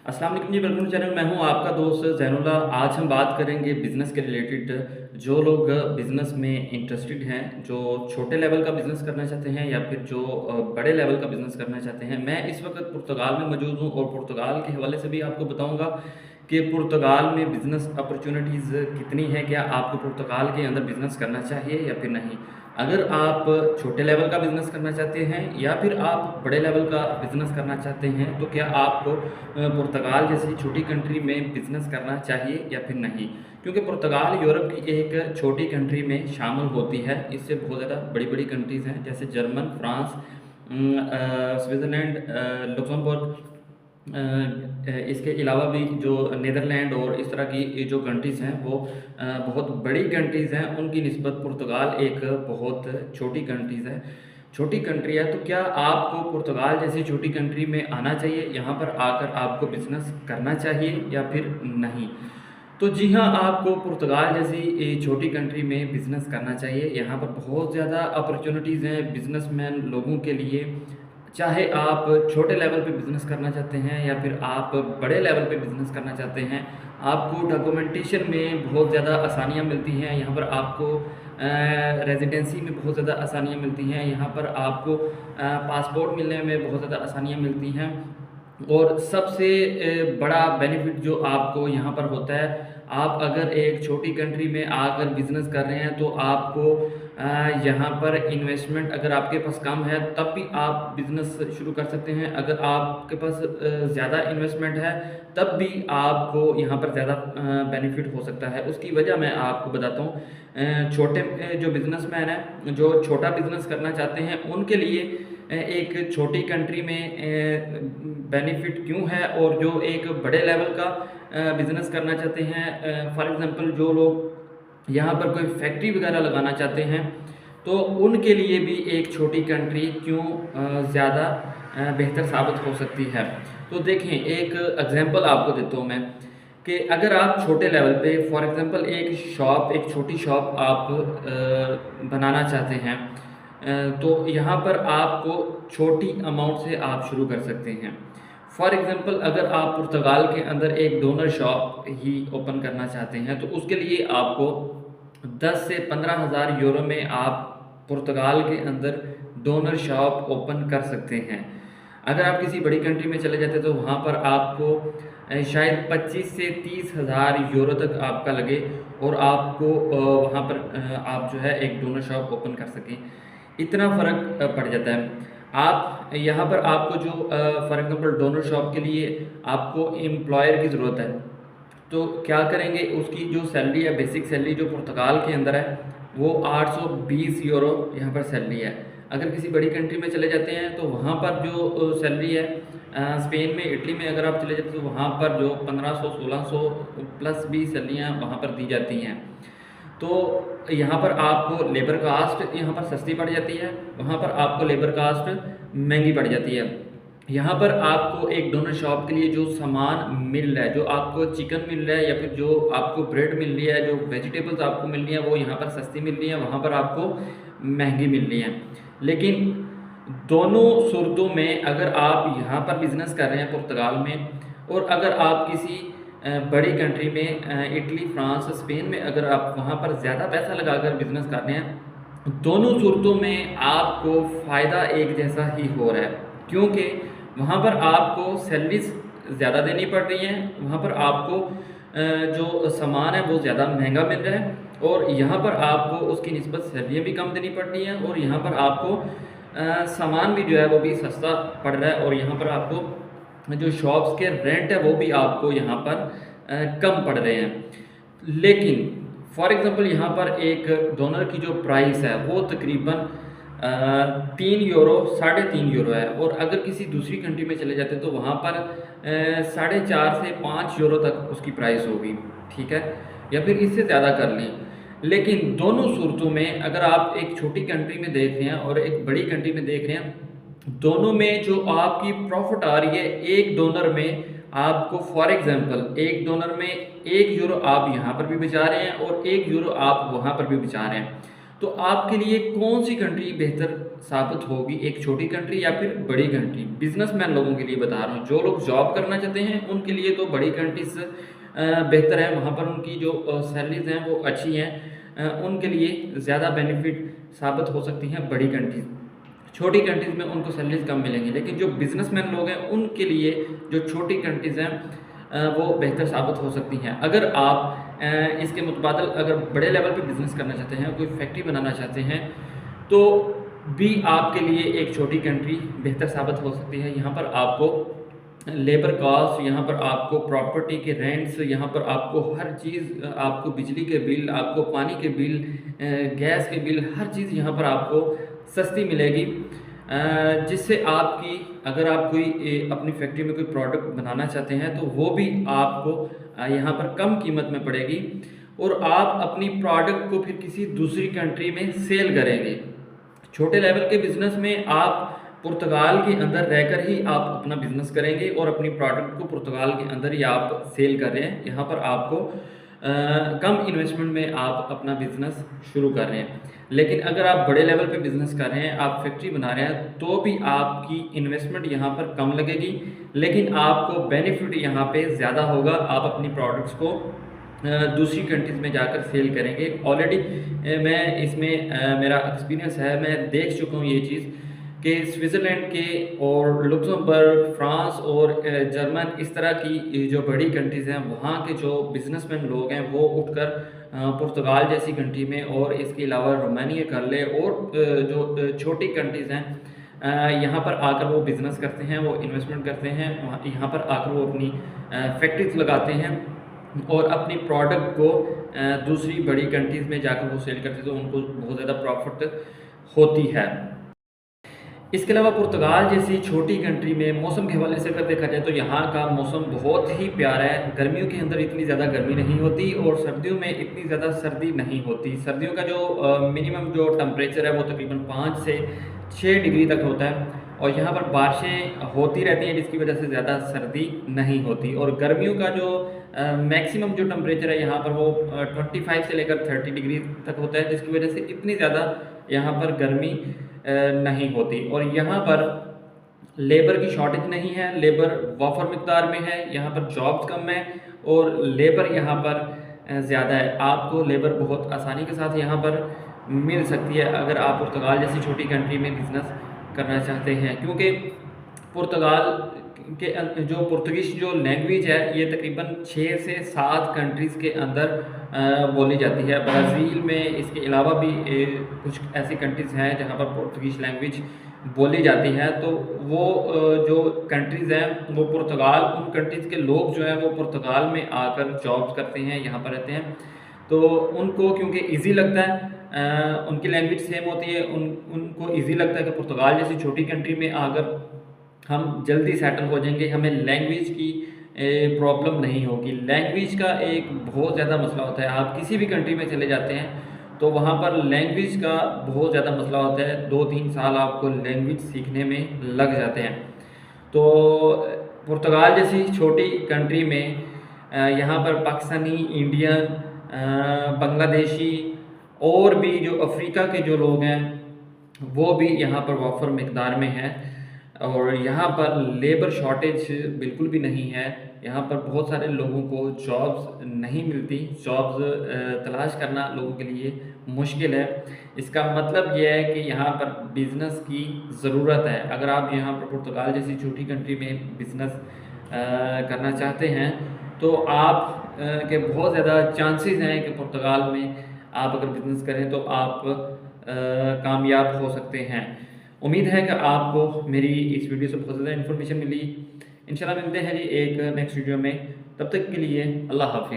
अस्सलाम वालेकुम जी, welcome to channel. मैं हूं आपका दोस्त ज़ैनुल्लाह। आज हम बात करेंगे बिज़नेस के रिलेटेड। जो लोग बिज़नेस में इंटरेस्टेड हैं, जो छोटे लेवल का बिज़नेस करना चाहते हैं या फिर जो बड़े लेवल का बिज़नेस करना चाहते हैं। मैं इस वक्त पुर्तगाल में मौजूद हूं और पुर्तगाल के हवाले से भी आपको बताऊंगा कि पुर्तगाल में बिज़नेस अपॉर्चुनिटीज़ कितनी है, क्या आपको पुर्तगाल के अंदर बिज़नेस करना चाहिए या फिर नहीं। अगर आप छोटे लेवल का बिज़नेस करना चाहते हैं या फिर आप बड़े लेवल का बिज़नेस करना चाहते हैं, तो क्या आपको पुर्तगाल जैसी छोटी कंट्री में बिज़नेस करना चाहिए या फिर नहीं। क्योंकि पुर्तगाल यूरोप की एक छोटी कंट्री में शामिल होती है। इससे बहुत ज़्यादा बड़ी-बड़ी कंट्रीज़ हैं, जैसे जर्मन, फ्रांस, स्विट्ज़रलैंड, लक्ज़मबर्ग, इसके अलावा भी जो नीदरलैंड और इस तरह की जो कंट्रीज़ हैं वो बहुत बड़ी कंट्रीज़ हैं। उनकी निस्बत पुर्तगाल एक बहुत छोटी कंट्रीज़ है, छोटी कंट्री है। तो क्या आपको पुर्तगाल जैसी छोटी कंट्री में आना चाहिए, यहाँ पर आकर आपको बिज़नेस करना चाहिए या फिर नहीं? तो जी हाँ, आपको पुर्तगाल जैसी छोटी कंट्री में बिज़नेस करना चाहिए। यहाँ पर बहुत ज़्यादा अपॉर्च्युनिटीज़ हैं बिज़नेसमैन लोगों के लिए। चाहे आप छोटे लेवल पे बिज़नेस करना चाहते हैं या फिर आप बड़े लेवल पे बिज़नेस करना चाहते हैं, आपको डॉक्यूमेंटेशन में बहुत ज़्यादा आसानियाँ मिलती हैं। यहाँ पर आपको रेज़िडेंसी में बहुत ज़्यादा आसानियाँ मिलती हैं। यहाँ पर आपको पासपोर्ट मिलने में बहुत ज़्यादा आसानियाँ मिलती हैं। और सबसे बड़ा बेनिफिट जो आपको यहाँ पर होता है, आप अगर एक छोटी कंट्री में आकर बिज़नेस कर रहे हैं तो आपको यहाँ पर इन्वेस्टमेंट अगर आपके पास कम है तब भी आप बिज़नेस शुरू कर सकते हैं। अगर आपके पास ज़्यादा इन्वेस्टमेंट है तब भी आपको यहाँ पर ज़्यादा बेनिफिट हो सकता है। उसकी वजह मैं आपको बताता हूँ। छोटे जो बिज़नेसमैन हैं, जो छोटा बिज़नेस करना चाहते हैं, उनके लिए एक छोटी कंट्री में बेनिफिट क्यों है, और जो एक बड़े लेवल का बिज़नेस करना चाहते हैं, फॉर एग्ज़ाम्पल जो लोग यहाँ पर कोई फैक्ट्री वगैरह लगाना चाहते हैं, तो उनके लिए भी एक छोटी कंट्री क्यों ज़्यादा बेहतर साबित हो सकती है। तो देखें, एक एग्ज़ाम्पल आपको देता हूँ मैं कि अगर आप छोटे लेवल पे फॉर एग्ज़ाम्पल एक छोटी शॉप आप बनाना चाहते हैं, तो यहाँ पर आपको छोटी अमाउंट से आप शुरू कर सकते हैं। फॉर एग्ज़ाम्पल अगर आप पुर्तगाल के अंदर एक डोनर शॉप ही ओपन करना चाहते हैं, तो उसके लिए आपको 10 से 15,000 यूरो में आप पुर्तगाल के अंदर डोनर शॉप ओपन कर सकते हैं। अगर आप किसी बड़ी कंट्री में चले जाते हैं तो वहाँ पर आपको शायद 25 से 30,000 यूरो तक आपका लगे और आपको वहाँ पर आप जो है एक डोनर शॉप ओपन कर सकें। इतना फ़र्क पड़ जाता है। आप यहाँ पर आपको जो फॉर एग्ज़ाम्पल डोनर शॉप के लिए आपको एम्प्लॉयर की ज़रूरत है। तो क्या करेंगे, उसकी जो सैलरी है, बेसिक सैलरी जो पुर्तगाल के अंदर है, वो 820 यूरो यहाँ पर सैलरी है। अगर किसी बड़ी कंट्री में चले जाते हैं तो वहाँ पर जो सैलरी है, स्पेन में, इटली में अगर आप चले जाते हैं तो वहाँ पर जो 1500-1600 प्लस भी सैलरियाँ वहाँ पर दी जाती हैं। तो यहाँ पर आपको लेबर कास्ट यहाँ पर सस्ती पड़ जाती है, वहाँ पर आपको लेबर कास्ट महंगी पड़ जाती है। यहाँ पर आपको एक डोनर शॉप के लिए जो सामान मिल रहा है, जो आपको चिकन मिल रहा है या फिर जो आपको ब्रेड मिल रही है, जो वेजिटेबल्स आपको मिल रही हैं, वो यहाँ पर सस्ती मिल रही हैं, वहाँ पर आपको महंगी मिल रही हैं। लेकिन दोनों सूरतों में अगर आप यहाँ पर बिज़नेस कर रहे हैं पुर्तगाल में, और अगर आप किसी बड़ी कंट्री में इटली, फ्रांस, स्पेन में अगर आप वहाँ पर ज़्यादा पैसा लगाकर बिज़नेस कर रहे हैं, दोनों सूरतों में आपको फ़ायदा एक जैसा ही हो रहा है। क्योंकि वहाँ पर आपको सैलरीज़ ज़्यादा देनी पड़ रही हैं, वहाँ पर आपको जो सामान है वो ज़्यादा महंगा मिल रहा है, और यहाँ पर आपको उसकी निस्बत सैलरियाँ भी कम देनी पड़ रही हैं, और यहाँ पर आपको सामान भी जो है वो भी सस्ता पड़ रहा है, और यहाँ पर आपको जो शॉप्स के रेंट है वो भी आपको यहाँ पर कम पड़ रहे हैं। लेकिन फॉर एग्ज़ाम्पल यहाँ पर एक डोनर की जो प्राइस है वो तकरीबन 3 यूरो, साढ़े 3 यूरो है, और अगर किसी दूसरी कंट्री में चले जाते हैं तो वहाँ पर 4.5 से 5 यूरो तक उसकी प्राइस होगी, ठीक है, या फिर इससे ज़्यादा कर लें। लेकिन दोनों सूरतों में अगर आप एक छोटी कंट्री में देख रहे हैं और एक बड़ी कंट्री में देख रहे हैं, दोनों में जो आपकी प्रॉफिट आ रही है, एक डोनर में आपको फॉर एग्जांपल एक डोनर में 1 यूरो आप यहाँ पर भी बचा रहे हैं और 1 यूरो आप वहाँ पर भी बचा रहे हैं। तो आपके लिए कौन-सी कंट्री बेहतर साबित होगी, एक छोटी कंट्री या फिर बड़ी कंट्री? बिज़नेसमैन लोगों के लिए बता रहा हूँ, जो लोग जॉब करना चाहते हैं, उनके लिए तो बड़ी कंट्रीज़ बेहतर है, वहाँ पर उनकी जो सैलरीज़ हैं, वो अच्छी हैं। उनके लिए ज़्यादा बेनिफिट साबित हो सकती हैं बड़ी कंट्रीज़। छोटी कंट्रीज़ में उनको सैलरीज़ कम मिलेंगी, लेकिन जो बिज़नेसमैन लोग हैं, उनके लिए जो छोटी कंट्रीज़ हैं वो बेहतर साबित हो सकती हैं। अगर आप इसके मुतबादल अगर बड़े लेवल पे बिज़नेस करना चाहते हैं, कोई फैक्ट्री बनाना चाहते हैं, तो भी आपके लिए एक छोटी कंट्री बेहतर साबित हो सकती है। यहाँ पर आपको लेबर कॉस्ट, यहाँ पर आपको प्रॉपर्टी के रेंट्स, यहाँ पर आपको हर चीज़, आपको बिजली के बिल, आपको पानी के बिल, गैस के बिल, हर चीज़ यहाँ पर आपको सस्ती मिलेगी। जिससे आपकी, अगर आप कोई अपनी फैक्ट्री में कोई प्रोडक्ट बनाना चाहते हैं, तो वो भी आपको यहाँ पर कम कीमत में पड़ेगी और आप अपनी प्रोडक्ट को फिर किसी दूसरी कंट्री में सेल करेंगे। छोटे लेवल के बिज़नेस में आप पुर्तगाल के अंदर रहकर ही आप अपना बिज़नेस करेंगे और अपनी प्रोडक्ट को पुर्तगाल के अंदर ही आप सेल कर रहे हैं। यहाँ पर आपको कम इन्वेस्टमेंट में आप अपना बिज़नेस शुरू कर रहे हैं। लेकिन अगर आप बड़े लेवल पे बिज़नेस कर रहे हैं, आप फैक्ट्री बना रहे हैं, तो भी आपकी इन्वेस्टमेंट यहाँ पर कम लगेगी, लेकिन आपको बेनिफिट यहाँ पे ज़्यादा होगा। आप अपनी प्रोडक्ट्स को दूसरी कंट्रीज़ में जाकर सेल करेंगे। ऑलरेडी मैं इसमें मेरा एक्सपीरियंस है, मैं देख चुका हूँ ये चीज़ कि स्विट्ज़रलैंड के और लुक्सेमबर्ग, फ्रांस और जर्मन, इस तरह की जो बड़ी कंट्रीज़ हैं, वहाँ के जो बिज़नेसमैन लोग हैं, वो उठकर पुर्तगाल जैसी कंट्री में और इसके अलावा रोमानिया कर ले और जो छोटी कंट्रीज़ हैं, यहाँ पर आकर वो बिज़नेस करते हैं, वो इन्वेस्टमेंट करते हैं, वहाँ यहाँ पर आकर वो अपनी फैक्ट्रीज़ लगाते हैं और अपनी प्रोडक्ट को दूसरी बड़ी कंट्रीज़ में जाकर वो सेल करते हैं, तो उनको बहुत ज़्यादा प्रॉफ़िट होती है। इसके अलावा पुर्तगाल जैसी छोटी कंट्री में मौसम के हवाले से अगर देखा जाए, तो यहाँ का मौसम बहुत ही प्यारा है। गर्मियों के अंदर इतनी ज़्यादा गर्मी नहीं होती और सर्दियों में इतनी ज़्यादा सर्दी नहीं होती। सर्दियों का जो मिनिमम जो टेम्परेचर है, वो तकरीबन 5 से 6 डिग्री तक होता है और यहाँ पर बारिशें होती रहती हैं, जिसकी वजह से ज़्यादा सर्दी नहीं होती। और गर्मियों का जो मैक्सिमम जो टेम्परेचर है यहाँ पर, वो 25 से लेकर 30 डिग्री तक होता है, जिसकी वजह से इतनी ज़्यादा यहाँ पर गर्मी नहीं होती। और यहाँ पर लेबर की शॉर्टेज नहीं है, लेबर वाफर मिकदार में है, यहाँ पर जॉब्स कम है और लेबर यहाँ पर ज़्यादा है। आपको लेबर बहुत आसानी के साथ यहाँ पर मिल सकती है अगर आप पुर्तगाल जैसी छोटी कंट्री में बिज़नेस करना चाहते हैं, क्योंकि पुर्तगाल के जो पुर्तगीज़ जो लैंग्वेज है, ये तकरीबन 6 से 7 कंट्रीज़ के अंदर बोली जाती है। ब्राज़ील में इसके अलावा भी कुछ ऐसी कंट्रीज़ हैं जहाँ पर पुर्तगीज़ लैंग्वेज बोली जाती है। तो वो जो कंट्रीज़ हैं, वो पुर्तगाल, उन कंट्रीज़ के लोग जो हैं, वो पुर्तगाल में आकर जॉब्स करते हैं, यहाँ पर रहते हैं। तो उनको क्योंकि ईज़ी लगता है, उनकी लैंग्वेज सेम होती है, उनको ईज़ी लगता है कि पुर्तगाल जैसी छोटी कंट्री में आकर हम जल्दी सेटल हो जाएंगे, हमें लैंग्वेज की प्रॉब्लम नहीं होगी। लैंग्वेज का एक बहुत ज़्यादा मसला होता है। आप किसी भी कंट्री में चले जाते हैं, तो वहाँ पर लैंग्वेज का बहुत ज़्यादा मसला होता है। 2-3 साल आपको लैंग्वेज सीखने में लग जाते हैं। तो पुर्तगाल जैसी छोटी कंट्री में यहाँ पर पाकिस्तानी, इंडियन, बांग्लादेशी और भी जो अफ्रीका के जो लोग हैं, वो भी यहाँ पर वाफर मिकदार में हैं और यहाँ पर लेबर शॉर्टेज बिल्कुल भी नहीं है। यहाँ पर बहुत सारे लोगों को जॉब्स नहीं मिलती, जॉब्स तलाश करना लोगों के लिए मुश्किल है। इसका मतलब ये है कि यहाँ पर बिज़नेस की ज़रूरत है। अगर आप यहाँ पर पुर्तगाल जैसी छोटी कंट्री में बिज़नेस करना चाहते हैं, तो आप के बहुत ज़्यादा चांसेस हैं कि पुर्तगाल में आप अगर बिज़नेस करें तो आप कामयाब हो सकते हैं। उम्मीद है कि आपको मेरी इस वीडियो से बहुत ज़्यादा इन्फॉर्मेशन मिली। इंशाल्लाह मिलते हैं जी एक नेक्स्ट वीडियो में, तब तक के लिए अल्लाह हाफ़िज़।